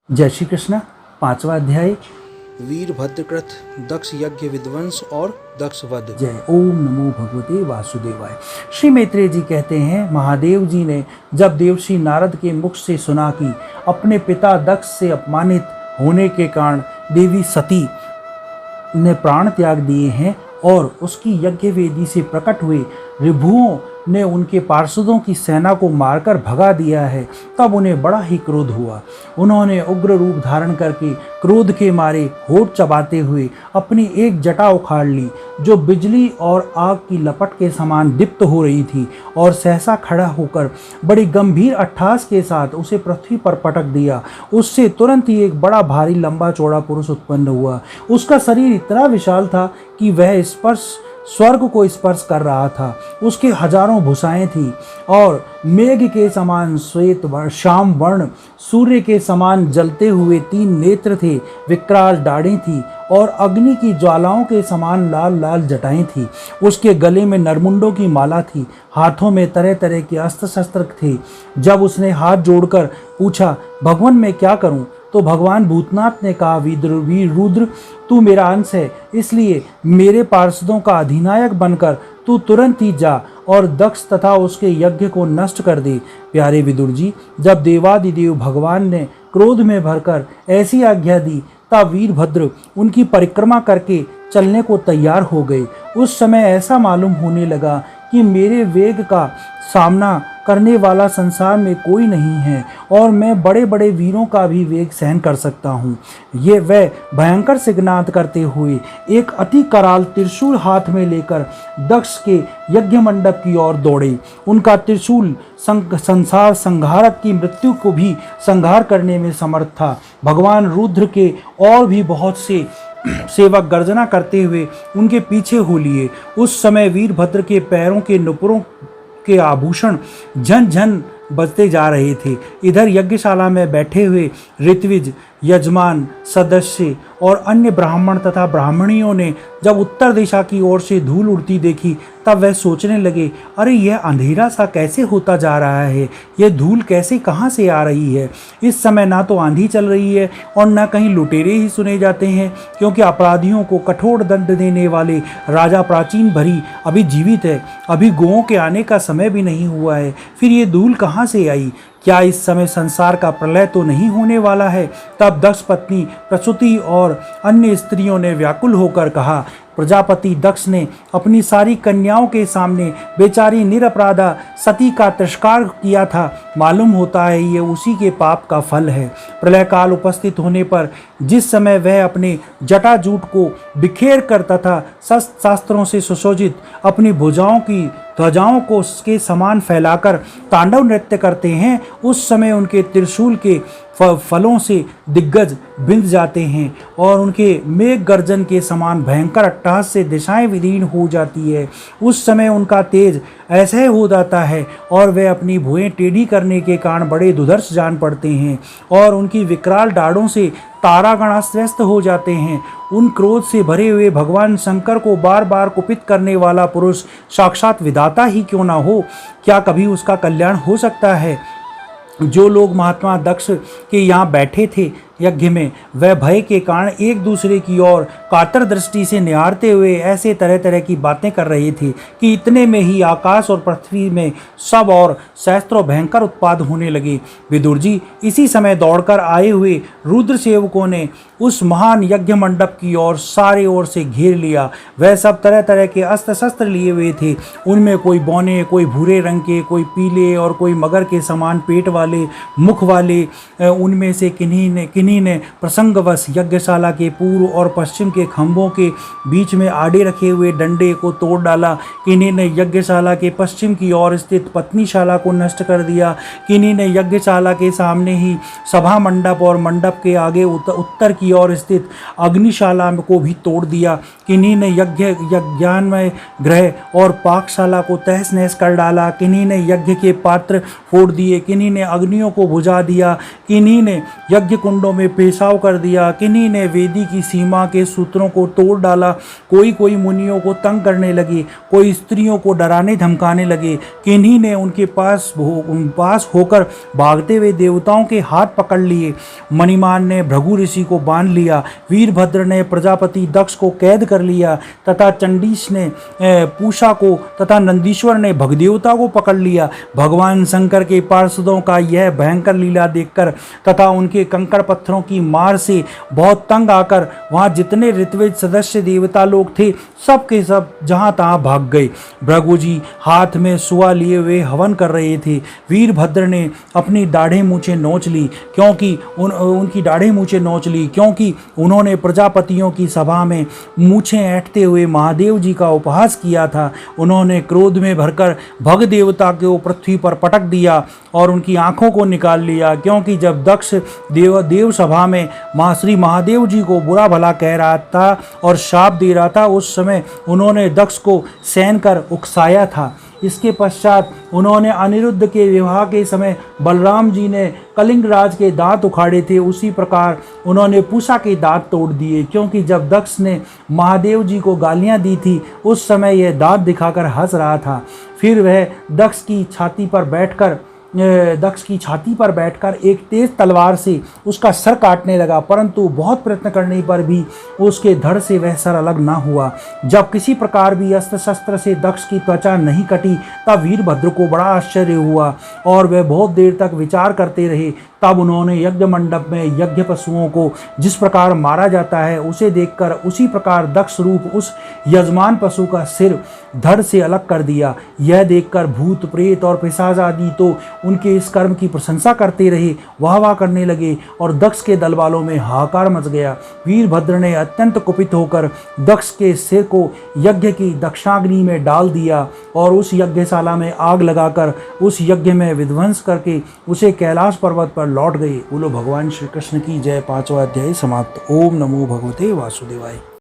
जय श्री कृष्ण। 5वां अध्याय। वीरभद्रकृत दक्ष यज्ञ विध्वंस और दक्ष वध। जय ओम नमो भगवते वासुदेवाय। श्री मैत्रेय जी कहते हैं, महादेव जी ने जब देवर्षि नारद के मुख से सुना कि अपने पिता दक्ष से अपमानित होने के कारण देवी सती ने प्राण त्याग दिए हैं और उसकी यज्ञ वेदी से प्रकट हुए ऋभुओं ने उनके पार्षदों की सेना को मारकर भगा दिया है, तब उन्हें बड़ा ही क्रोध हुआ। उन्होंने उग्र रूप धारण करके क्रोध के मारे होठ चबाते हुए अपनी एक जटा उखाड़ ली, जो बिजली और आग की लपट के समान दीप्त हो रही थी, और सहसा खड़ा होकर बड़ी गंभीर अट्ठास के साथ उसे पृथ्वी पर पटक दिया। उससे तुरंत ही एक बड़ा भारी लंबा चौड़ा पुरुष उत्पन्न हुआ। उसका शरीर इतना विशाल था कि वह स्वर्ग को स्पर्श कर रहा था। उसके हजारों भुजाएं थी और मेघ के समान श्वेत श्याम वर्ण, सूर्य के समान जलते हुए 3 नेत्र थे, विकराल दाढ़ें थी और अग्नि की ज्वालाओं के समान लाल लाल जटाएं थी। उसके गले में नरमुंडों की माला थी, हाथों में तरह तरह के अस्त्र शस्त्र थे। जब उसने हाथ जोड़कर पूछा, भगवान मैं क्या करूं, तो भगवान भूतनाथ ने कहा, वीर रुद्र तू मेरा अंश है, इसलिए मेरे पार्षदों का अधिनायक बनकर तू तुरंत ही जा और दक्ष तथा उसके यज्ञ को नष्ट कर दे। प्यारे विदुर जी, जब देवादिदेव भगवान ने क्रोध में भरकर ऐसी आज्ञा दी, तब वीरभद्र उनकी परिक्रमा करके चलने को तैयार हो गए। उस समय ऐसा मालूम होने लगा कि मेरे वेग का सामना करने वाला संसार में कोई नहीं है और मैं बड़े बड़े वीरों का भी वेग सहन कर सकता हूँ। ये वह भयंकर सिग्नाद करते हुए एक अति कराल त्रिशूल हाथ में लेकर दक्ष के यज्ञ मंडप की ओर दौड़े। उनका त्रिशूल संसार संहारक की मृत्यु को भी संहार करने में समर्थ था। भगवान रुद्र के और भी बहुत से सेवक गर्जना करते हुए उनके पीछे हो लिए। उस समय वीरभद्र के पैरों के नुपुरों के आभूषण झन झन बजते जा रहे थे। इधर यज्ञशाला में बैठे हुए ऋत्विज, यजमान, सदस्य और अन्य ब्राह्मण तथा ब्राह्मणियों ने जब उत्तर दिशा की ओर से धूल उड़ती देखी, तब वह सोचने लगे, अरे यह अंधेरा सा कैसे होता जा रहा है, यह धूल कैसे कहाँ से आ रही है। इस समय ना तो आंधी चल रही है और न कहीं लुटेरे ही सुने जाते हैं, क्योंकि अपराधियों को कठोर दंड देने वाले राजा प्राचीन भरी अभी जीवित है। अभी गोओं के आने का समय भी नहीं हुआ है, फिर ये धूल कहाँ से आई। क्या इस समय संसार का प्रलय तो नहीं होने वाला है। तब दक्ष पत्नी प्रसूति और अन्य स्त्रियों ने व्याकुल होकर कहा, प्रजापति दक्ष ने अपनी सारी कन्याओं के सामने बेचारी निरपराधा सती का तिरस्कार किया था। मालूम होता है ये उसी के पाप का फल है। प्रलय काल उपस्थित होने पर जिस समय वह अपने जटाजूट को बिखेर कर तथा शास्त्रों से सुशोभित अपनी भुजाओं की ध्वजाओं को उसके समान फैलाकर तांडव नृत्य करते हैं, उस समय उनके त्रिशूल के फलों से दिग्गज बिंद जाते हैं और उनके मेघ गर्जन के समान भयंकर अट्टहास से दिशाएं विलीन हो जाती है। उस समय उनका तेज ऐसे हो जाता है और वे अपनी भुएं टेढ़ी करने के कारण बड़े दुधर्ष जान पड़ते हैं और उनकी विकराल डाढ़ों से तारागण अस्त हो जाते हैं। उन क्रोध से भरे हुए भगवान शंकर को बार बार कुपित करने वाला पुरुष साक्षात विधाता ही क्यों ना हो, क्या कभी उसका कल्याण हो सकता है। जो लोग महात्मा दक्ष के यहाँ बैठे थे यज्ञ में, वह भय के कारण एक दूसरे की ओर कातर दृष्टि से निहारते हुए ऐसे तरह तरह की बातें कर रहे थे कि इतने में ही आकाश और पृथ्वी में सब और सहस्त्रों भयंकर उत्पाद होने लगे। विदुर जी, इसी समय दौड़कर आए हुए रुद्र सेवकों ने उस महान यज्ञ मंडप की ओर सारे ओर से घेर लिया। वह सब तरह तरह के अस्त्र शस्त्र लिए हुए थे। उनमें कोई बौने, कोई भूरे रंग के, कोई पीले और कोई मगर के समान पेट वाले मुख वाले। उनमें से किन्हीं ने प्रसंगवश यज्ञशाला के पूर्व और पश्चिम के खंभों के बीच में आड़े रखे हुए डंडे को तोड़ डाला। किन्हीं ने यज्ञशाला के पश्चिम की ओर स्थित पत्नीशाला को नष्ट कर दिया। किन्हीं ने यज्ञशाला के सामने ही सभा मंडप और मंडप के आगे उत्तर की ओर स्थित अग्निशाला को भी तोड़ दिया। किन्हीं ने यज्ञान्मय गृह और पाकशाला को तहस नहस कर डाला। किन्हीं ने यज्ञ के पात्र फोड़ दिए। किन्हीं ने अग्नियों को बुझा दिया। किन्हीं ने यज्ञ कुंडों में पेशाब कर दिया, किन्हीं ने वेदी की सीमा के सूत्रों को तोड़ डाला, कोई मुनियों को तंग करने लगे, कोई स्त्रियों को डराने धमकाने लगे, किन्हीं ने उनके पास होकर भागते हुए देवताओं के हाथ पकड़ लिए। मणिमान ने भृगु ऋषि को बांध लिया, वीरभद्र ने प्रजापति दक्ष को कैद कर लिया तथा चंडीश ने पूषा को तथा नंदीश्वर ने भगदेवता को पकड़ लिया। भगवान शंकर के पार्षदों का यह भयंकर लीला देखकर तथा उनके कंकड़ पत्थरों की मार से बहुत तंग आकर वहां जितने ऋत्विज सदस्य देवता लोग थे सब के सब जहां तहां भाग गए। भृगु जी हाथ में सुआ लिए हुए हवन कर रहे थे। वीरभद्र ने अपनी दाढ़ें मूछें नोच ली क्योंकि उनकी दाढ़ें मूछें नोच ली क्योंकि उन्होंने प्रजापतियों की सभा में मूछें ऐंठते हुए महादेव जी का उपहास किया था। उन्होंने क्रोध में भरकर भग देवता को पृथ्वी पर पटक दिया और उनकी आंखों को निकाल लिया, क्योंकि जब दक्ष देव सभा में श्री महादेव जी को बुरा भला कह रहा था और शाप दे रहा था, उस समय उन्होंने दक्ष को सैन कर उकसाया था। इसके पश्चात उन्होंने अनिरुद्ध के विवाह के समय बलराम जी ने कलिंग राज के दांत उखाड़े थे, उसी प्रकार उन्होंने पूषा के दांत तोड़ दिए, क्योंकि जब दक्ष ने महादेव जी को गालियां दी थी उस समय यह दांत दिखाकर हंस रहा था। फिर वह दक्ष की छाती पर बैठकर एक तेज तलवार से उसका सर काटने लगा, परंतु बहुत प्रयत्न करने पर भी उसके धड़ से वह सर अलग न हुआ। जब किसी प्रकार भी अस्त्र शस्त्र से दक्ष की त्वचा नहीं कटी तब वीरभद्र को बड़ा आश्चर्य हुआ और वह बहुत देर तक विचार करते रहे। तब उन्होंने यज्ञ मंडप में यज्ञ पशुओं को जिस प्रकार मारा जाता है उसे देखकर उसी प्रकार दक्ष रूप उस यजमान पशु का सिर धड़ से अलग कर दिया। यह देखकर भूत प्रेत और पिशाच आदि तो उनके इस कर्म की प्रशंसा करते रहे, वाह करने लगे और दक्ष के दल वालों में हाहाकार मच गया। वीरभद्र ने अत्यंत कुपित होकर दक्ष के सिर को यज्ञ की दक्षाग्नि में डाल दिया और उस यज्ञशाला में आग लगाकर उस यज्ञ में विध्वंस करके उसे कैलाश पर्वत पर लौट गए। बोलो भगवान श्री कृष्ण की जय। 5वां अध्याय समाप्त। ओम नमो भगवते वासुदेवाय।